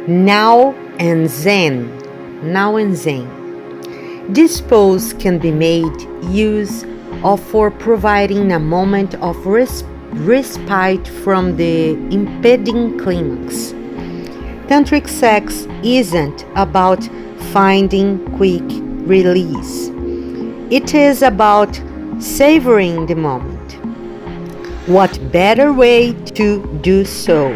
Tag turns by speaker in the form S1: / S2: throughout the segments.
S1: Now and Zen. Now and Zen. This pose can be made use of for providing a moment of respite from the impending climax. Tantric sex isn't about finding quick release. It is about savoring the moment. What better way to do so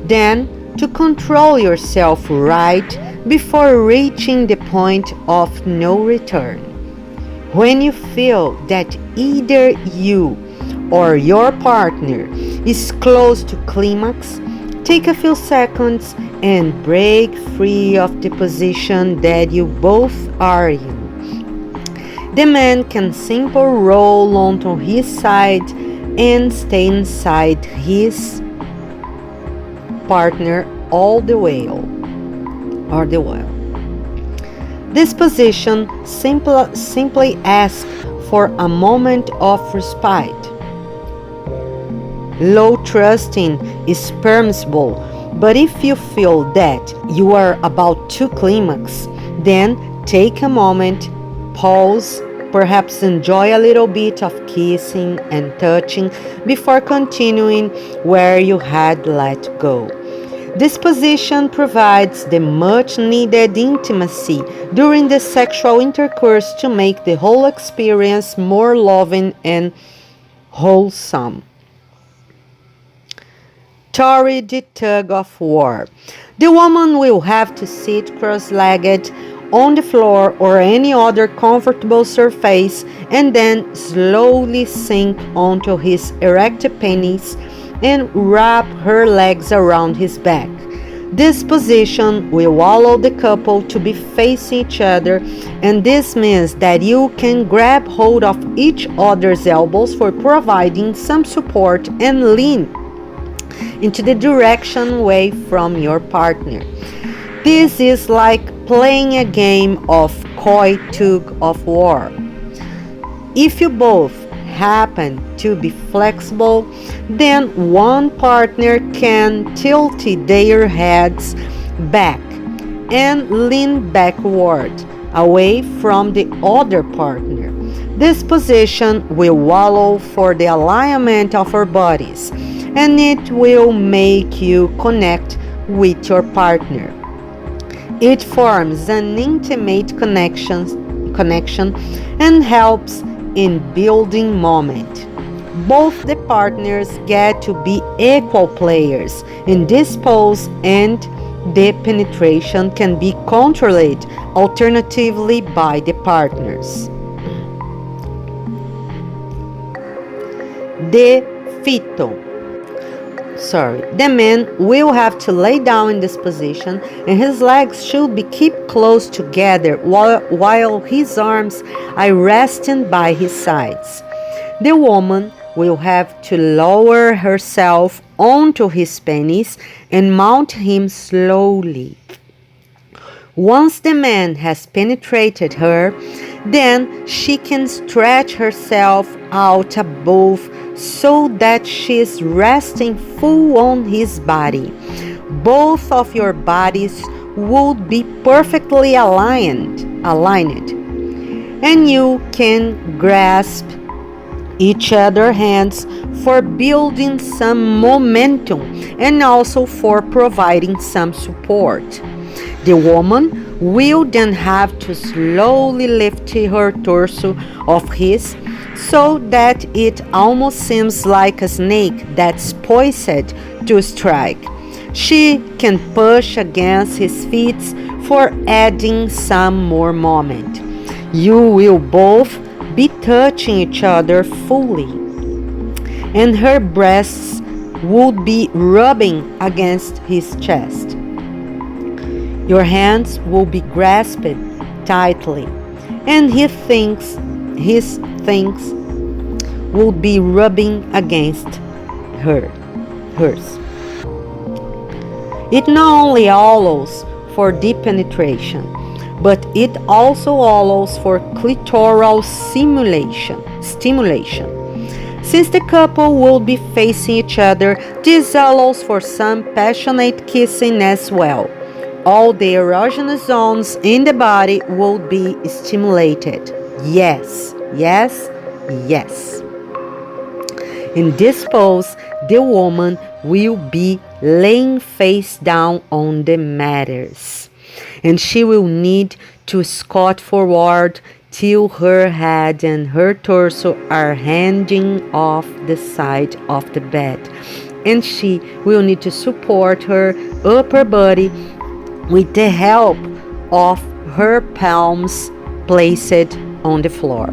S1: than to control yourself right before reaching the point of no return? When you feel that either you or your partner is close to climax, take a few seconds and break free of the position that you both are in. The man can simply roll onto his side and stay inside his partner all the while. This position simply asks for a moment of respite. Low trusting is permissible, but if you feel that you are about to climax, then take a moment, pause, perhaps enjoy a little bit of kissing and touching before continuing where you had let go. This position provides the much needed intimacy during the sexual intercourse to make the whole experience more loving and wholesome. Torrid tug of war. The woman will have to sit cross-legged on the floor or any other comfortable surface and then slowly sink onto his erect penis and wrap her legs around his back. This position will allow the couple to be facing each other, and this means that you can grab hold of each other's elbows for providing some support and lean into the direction away from your partner. This is like playing a game of coy tug of war. If you both happen to be flexible, then one partner can tilt their heads back and lean backward away from the other partner. This position will allow for the alignment of our bodies, and it will make you connect with your partner. It forms an intimate connection and helps in building moment. Both the partners get to be equal players in this pose, and the penetration can be controlled alternatively by the partners. The man will have to lay down in this position, and his legs should be kept close together while his arms are resting by his sides. The woman will have to lower herself onto his penis and mount him slowly. Once the man has penetrated her, then she can stretch herself out above so that she is resting full on his body. Both of your bodies would be perfectly aligned, and you can grasp each other's hands for building some momentum and also for providing some support. The woman will then have to slowly lift her torso off his, so that it almost seems like a snake that's poised to strike. She can push against his feet for adding some more moment. You will both be touching each other fully, and her breasts would be rubbing against his chest. Your hands will be grasped tightly, and his things will be rubbing against hers. It not only allows for deep penetration, but it also allows for clitoral stimulation. Since the couple will be facing each other, this allows for some passionate kissing as well. All the erogenous zones in the body will be stimulated. Yes, yes, yes. In this pose, the woman will be laying face down on the matters, and she will need to squat forward till her head and her torso are hanging off the side of the bed, and she will need to support her upper body with the help of her palms placed on the floor.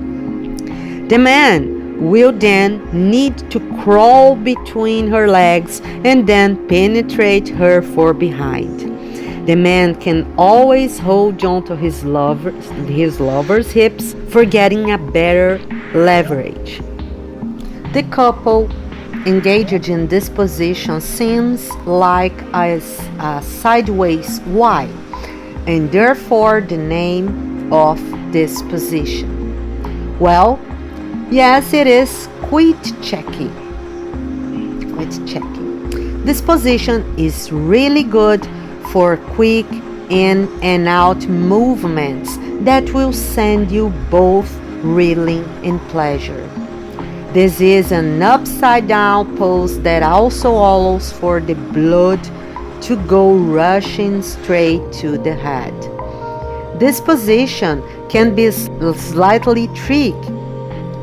S1: The man will then need to crawl between her legs and then penetrate her from behind. The man can always hold on to his lover's hips for getting a better leverage. The couple engaged in this position seems like a sideways Y, and therefore the name of this position. Well, yes, it is quit checking. This position is really good for quick in and out movements that will send you both reeling in pleasure. This is an upside down pose that also allows for the blood to go rushing straight to the head. This position can be slightly tricky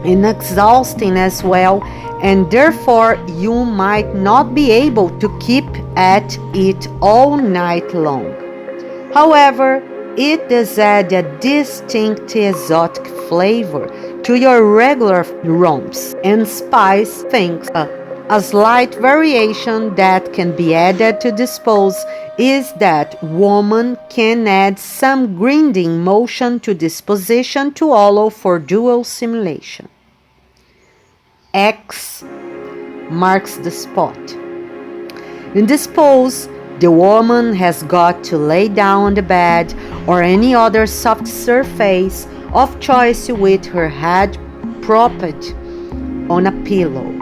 S1: and exhausting as well, and therefore you might not be able to keep at it all night long. However, it does add a distinct exotic flavor to your regular romps and spice things up. A slight variation that can be added to this pose is that woman can add some grinding motion to this position to allow for dual simulation. X marks the spot. In this pose, the woman has got to lay down on the bed or any other soft surface of choice with her head propped on a pillow.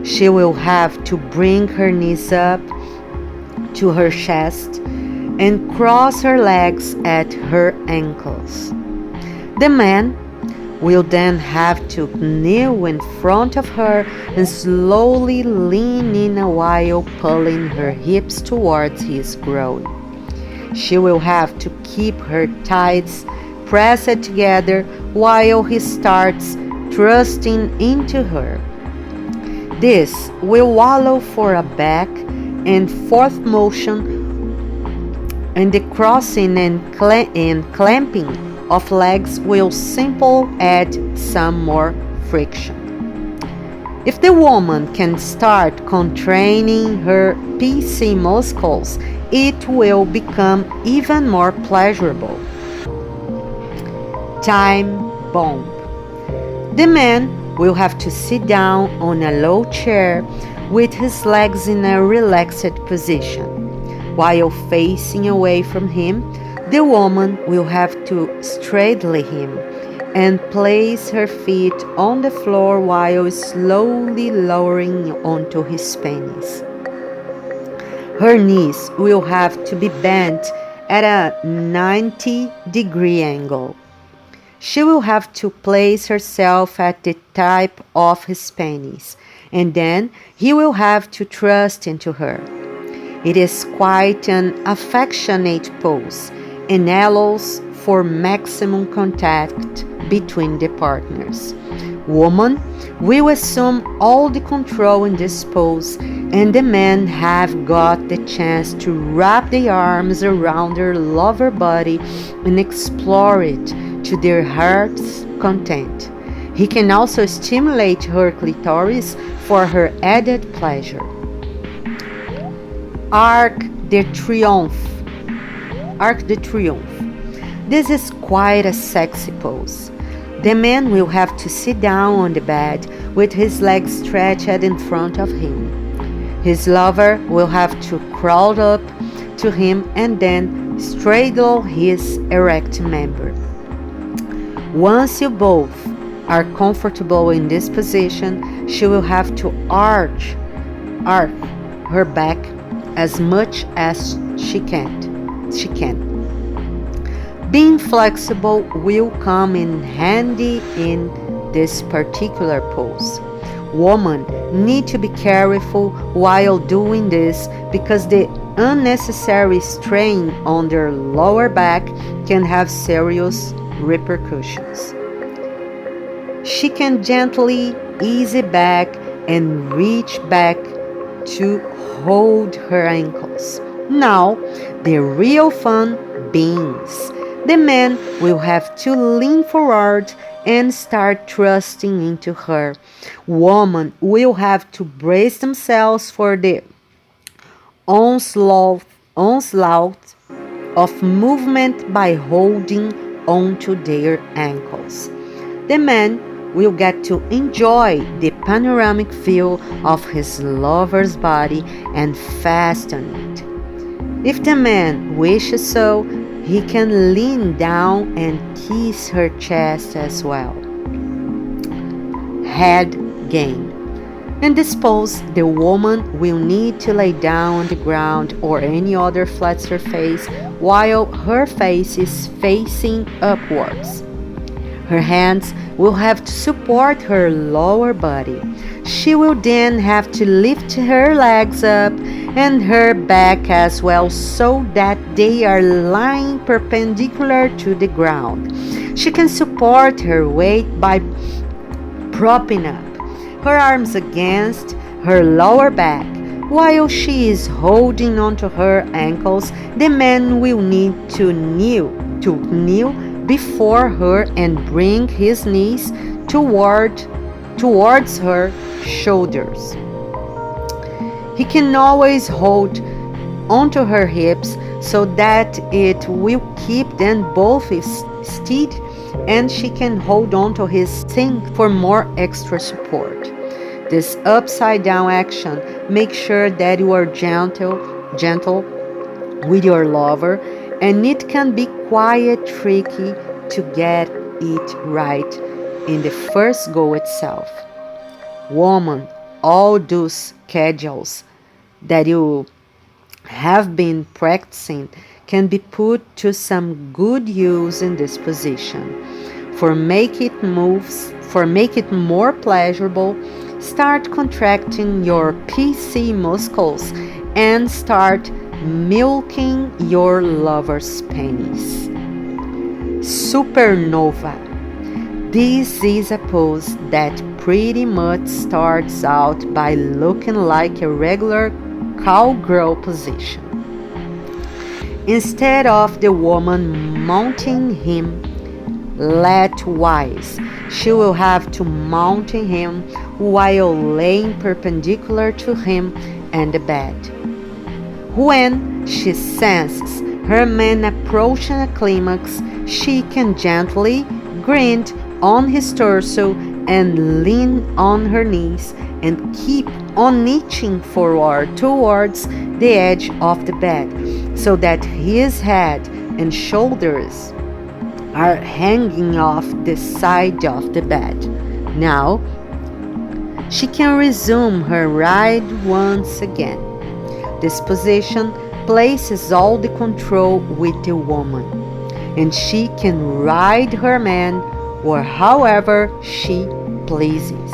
S1: She will have to bring her knees up to her chest and cross her legs at her ankles. The man will then have to kneel in front of her and slowly lean in while pulling her hips towards his groin. She will have to keep her thighs pressed together while he starts thrusting into her. This will allow for a back and forth motion, and the crossing and clamping of legs will simply add some more friction. If the woman can start contracting her PC muscles, it will become even more pleasurable. Time bomb. The man will have to sit down on a low chair with his legs in a relaxed position. While facing away from him, the woman will have to straddle him and place her feet on the floor while slowly lowering onto his penis. Her knees will have to be bent at a 90-degree angle. She will have to place herself at the tip of his penis, and then he will have to thrust into her. It is quite an affectionate pose and allows for maximum contact between the partners. Woman will assume all the control in this pose, and the men have got the chance to wrap their arms around their lover body and explore it to their heart's content. He can also stimulate her clitoris for her added pleasure. Arc de Triomphe. Arc de Triomphe. This is quite a sexy pose. The man will have to sit down on the bed with his legs stretched in front of him. His lover will have to crawl up to him and then straddle his erect member. Once you both are comfortable in this position, she will have to arch her back as much as she can. She can. Being flexible will come in handy in this particular pose. Women need to be careful while doing this because the unnecessary strain on their lower back can have serious repercussions. She can gently ease back and reach back to hold her ankles. Now, the real fun begins. The man will have to lean forward and start thrusting into her. Women will have to brace themselves for the onslaught of movement by holding onto their ankles. The man will get to enjoy the panoramic view of his lover's body and fasten it. If the man wishes so, he can lean down and kiss her chest as well. Head game. In this pose, the woman will need to lay down on the ground or any other flat surface while her face is facing upwards. Her hands will have to support her lower body. She will then have to lift her legs up and her back as well so that they are lying perpendicular to the ground. She can support her weight by propping up her arms against her lower back. While she is holding onto her ankles, the man will need to kneel before her and bring his knees towards her shoulders. He can always hold onto her hips so that it will keep them both steady, and she can hold onto his sink for more extra support. This upside down action makes sure that you are gentle with your lover, and it can be quite tricky to get it right in the first go itself. Woman, all those schedules that you have been practicing can be put to some good use in this position. For make it more pleasurable, start contracting your PC muscles and start milking your lover's penis. Supernova. This is a pose that pretty much starts out by looking like a regular cowgirl position. Instead of the woman mounting him lat-wise, she will have to mount him while laying perpendicular to him and the bed. When she senses her man approaching a climax, she can gently grind on his torso and lean on her knees and keep on inching forward towards the edge of the bed so that his head and shoulders are hanging off the side of the bed. Now, she can resume her ride once again. This position places all the control with the woman, and she can ride her man or however she pleases.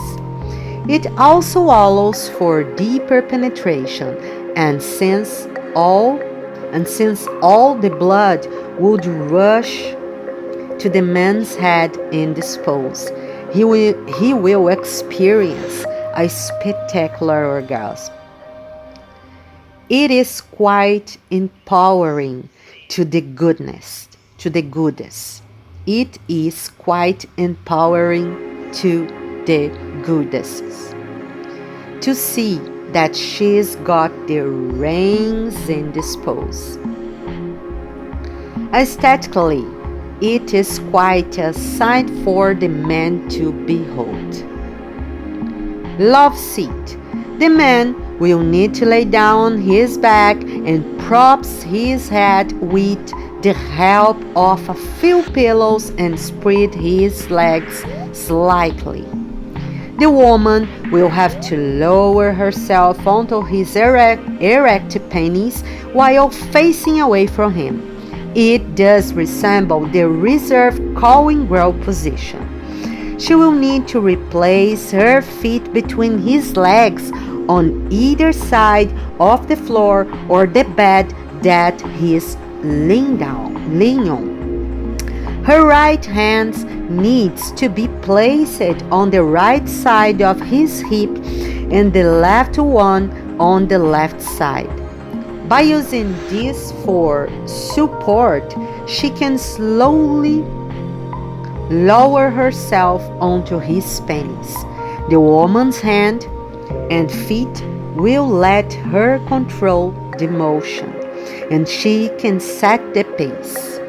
S1: It also allows for deeper penetration, and since all the blood would rush to the man's head in this pose, he will experience a spectacular orgasm. It is quite empowering to the goodness. It is quite empowering to the goddesses to see that she's got the reins in this pose. Aesthetically, it is quite a sight for the man to behold. Love seat. The man will need to lay down on his back and props his head with the help of a few pillows and spread his legs slightly. The woman will have to lower herself onto his erect penis while facing away from him. It does resemble the reserved cowing girl position. She will need to replace her feet between his legs on either side of the floor or the bed that he is laying on. Her right hand needs to be placed on the right side of his hip and the left one on the left side. By using this for support, she can slowly lower herself onto his penis. The woman's hand and feet will let her control the motion, and she can set the pace.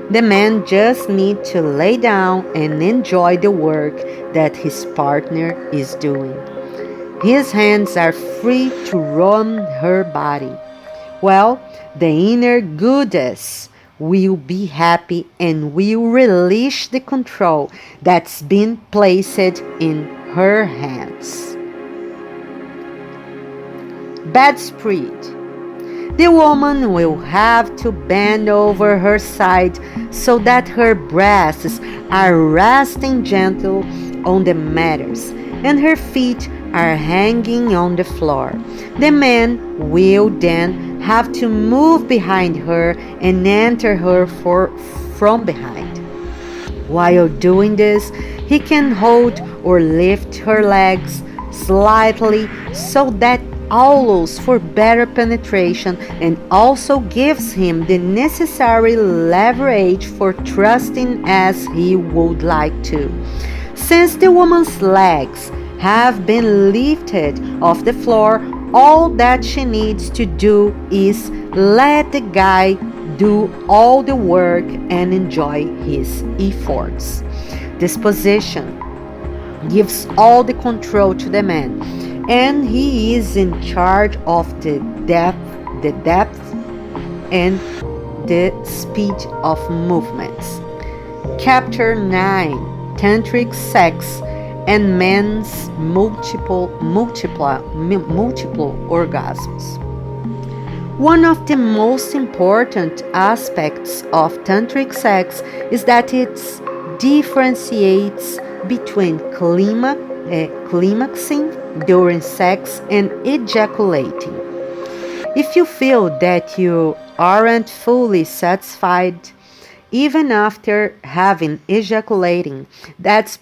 S1: The man just needs to lay down and enjoy the work that his partner is doing. His hands are free to roam her body. Well, the inner goddess will be happy and will release the control that's been placed in her hands. Bedspread. The woman will have to bend over her side so that her breasts are resting gentle on the matters and her feet are hanging on the floor. The man will then have to move behind her and enter her from behind. While doing this, he can hold or lift her legs slightly so that allows for better penetration and also gives him the necessary leverage for thrusting as he would like to. Since the woman's legs have been lifted off the floor, all that she needs to do is let the guy do all the work and enjoy his efforts. This position gives all the control to the man, and he is in charge of the depth and the speed of movements. Chapter 9: Tantric Sex and Men's multiple orgasms. One of the most important aspects of tantric sex is that it differentiates between climaxing during sex and ejaculating. If you feel that you aren't fully satisfied even after having ejaculating, that's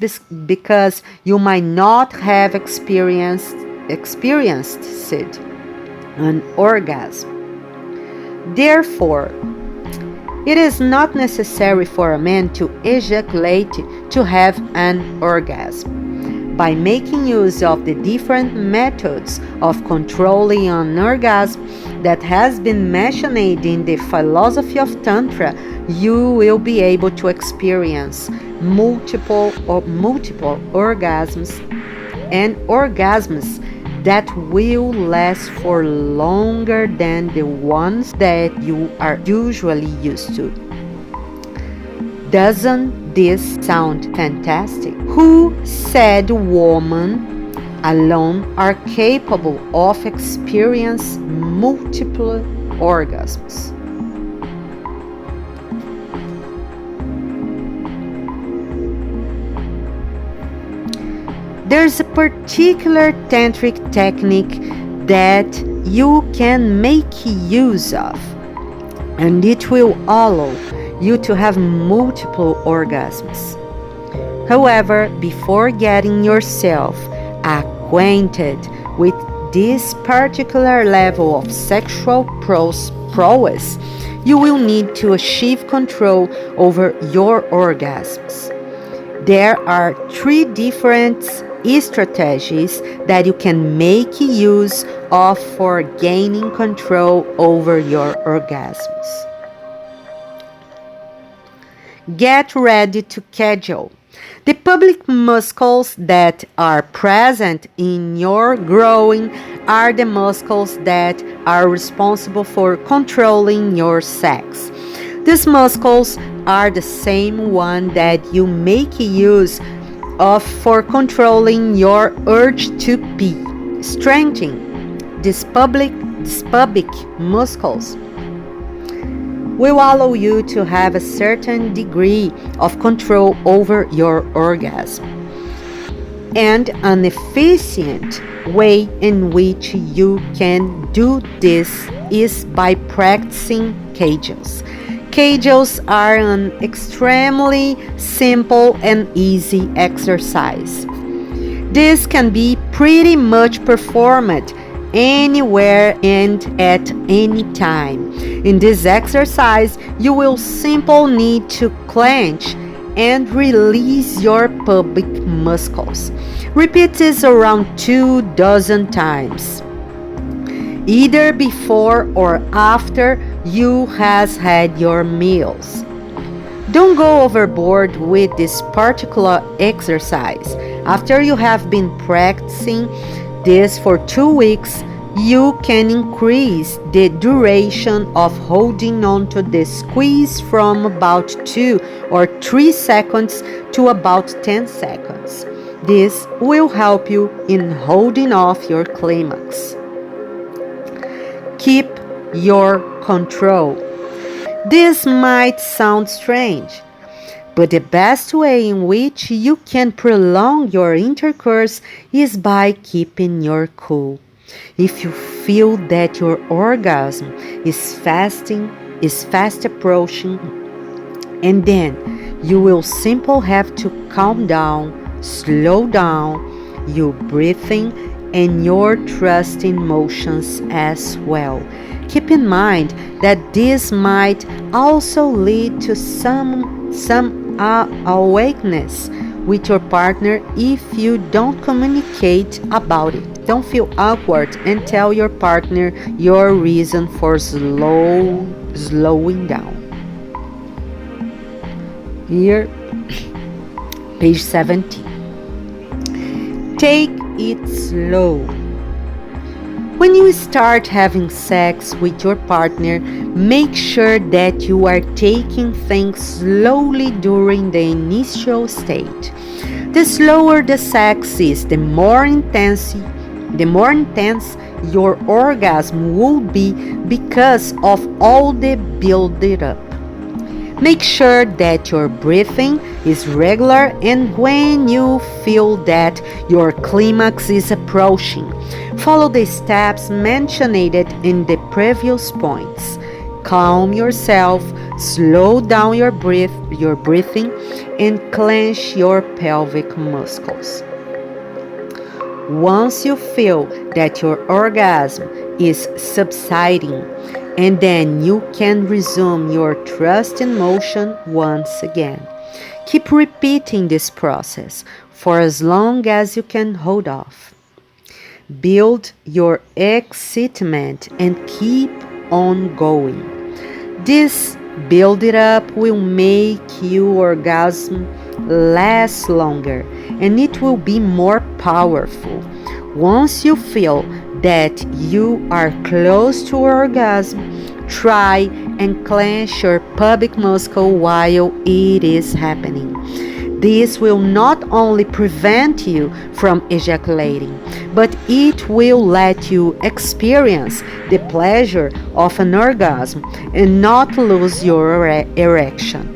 S1: because you might not have experienced an orgasm. Therefore, it is not necessary for a man to ejaculate to have an orgasm. By making use of the different methods of controlling an orgasm that has been mentioned in the philosophy of Tantra, you will be able to experience multiple orgasms and orgasms that will last for longer than the ones that you are usually used to. Doesn't this sound fantastic? Who said women alone are capable of experiencing multiple orgasms? There's a particular tantric technique that you can make use of, and it will allow you to have multiple orgasms. However, before getting yourself acquainted with this particular level of sexual prowess, you will need to achieve control over your orgasms. There are 3 different strategies that you can make use of for gaining control over your orgasms. Get ready to cajole. The public muscles that are present in your groin are the muscles that are responsible for controlling your sex. These muscles are the same one that you make use for controlling your urge to pee. Strengthening these pubic muscles will allow you to have a certain degree of control over your orgasm. And an efficient way in which you can do this is by practicing Kegels. Kegels are an extremely simple and easy exercise. This can be pretty much performed anywhere and at any time. In this exercise, you will simply need to clench and release your pubic muscles. Repeat this around 24 times, either before or after you has had your meals. Don't go overboard with this particular exercise. After you have been practicing this for 2 weeks, you can increase the duration of holding on to the squeeze from about 2 or 3 seconds to about 10 seconds. This will help you in holding off your climax. Keep your control. This might sound strange, but the best way in which you can prolong your intercourse is by keeping your cool. If you feel that your orgasm is fast approaching, and then you will simply have to calm down, slow down your breathing and your thrusting motions as well. Keep in mind that this might also lead to some awakeness with your partner if you don't communicate about it. Don't feel awkward and tell your partner your reason for slowing down. Here, page 17. Take it slow. When you start having sex with your partner, make sure that you are taking things slowly during the initial stage. The slower the sex is, the more intense your orgasm will be because of all the build-up. Make sure that your breathing is regular, and when you feel that your climax is approaching, follow the steps mentioned in the previous points. Calm yourself, slow down your breathing, and clench your pelvic muscles. Once you feel that your orgasm is subsiding, and then you can resume your thrust in motion once again. Keep repeating this process for as long as you can hold off. Build your excitement and keep on going. This build it up will make your orgasm last longer, and it will be more powerful. Once you feel that you are close to orgasm, try and clench your pubic muscle while it is happening. This will not only prevent you from ejaculating, but it will let you experience the pleasure of an orgasm and not lose your erection.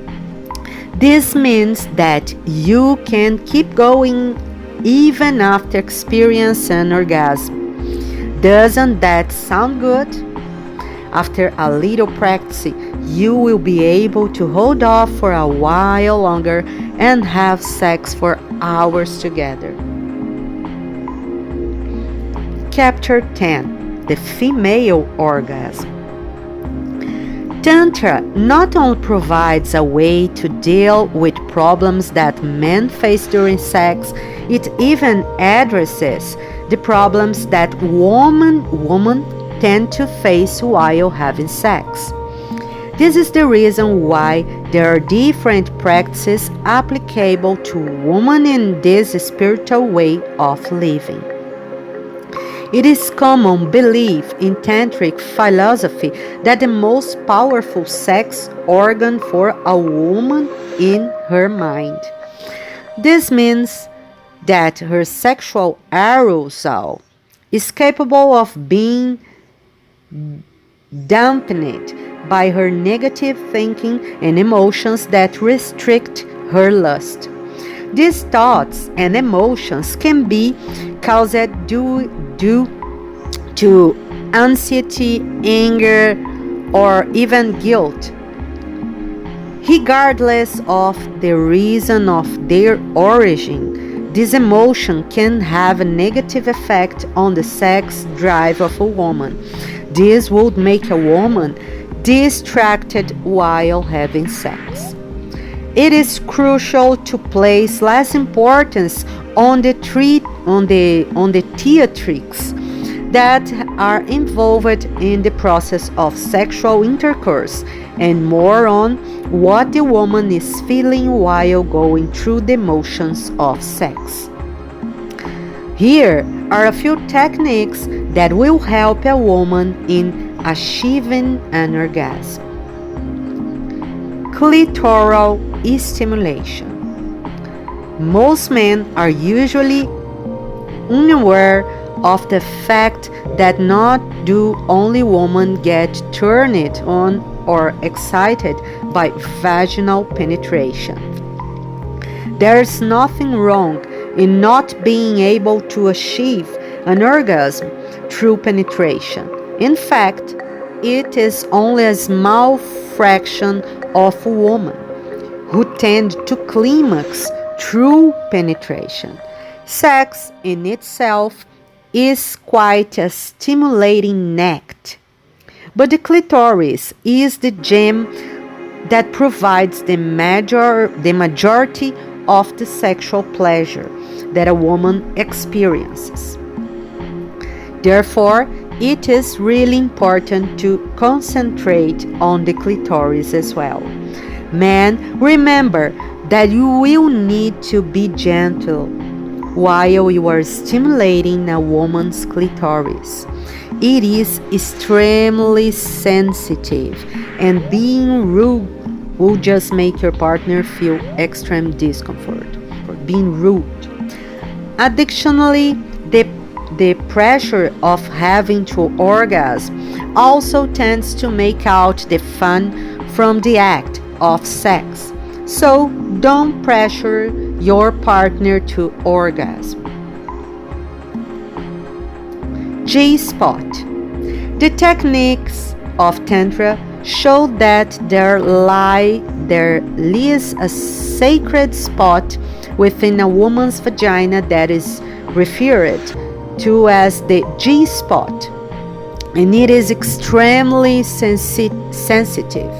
S1: This means that you can keep going even after experiencing an orgasm. Doesn't that sound good? After a little practice, you will be able to hold off for a while longer and have sex for hours together. Chapter 10. The Female Orgasm. Tantra not only provides a way to deal with problems that men face during sex, it even addresses the problems that women tend to face while having sex. This is the reason why there are different practices applicable to women in this spiritual way of living. It is common belief in Tantric philosophy that the most powerful sex organ for a woman is her mind. This means that her sexual arousal is capable of being dampened by her negative thinking and emotions that restrict her lust. These thoughts and emotions can be caused due to anxiety, anger, or even guilt. Regardless of the reason of their origin, this emotion can have a negative effect on the sex drive of a woman. This would make a woman distracted while having sex. It is crucial to place less importance on the theatrics that are involved in the process of sexual intercourse and more on what the woman is feeling while going through the motions of sex. Here are a few techniques that will help a woman in achieving an orgasm. Clitoral stimulation. Most men are usually unaware of the fact that not do only women get turned on or excited by vaginal penetration. There's nothing wrong in not being able to achieve an orgasm through penetration. In fact, it is only a small fraction of women who tend to climax through penetration. Sex in itself is quite a stimulating act, but the clitoris is the gem that provides the majority of the sexual pleasure that a woman experiences. Therefore, it is really important to concentrate on the clitoris as well. Men, remember that you will need to be gentle while you are stimulating a woman's clitoris. It is extremely sensitive, and being rude will just make your partner feel extreme discomfort for being rude. Additionally, the pressure of having to orgasm also tends to make out the fun from the act of sex. So don't pressure your partner to orgasm. G-spot. The techniques of Tantra show that there lies a sacred spot within a woman's vagina that is referred to as the G-spot, and it is extremely sensitive.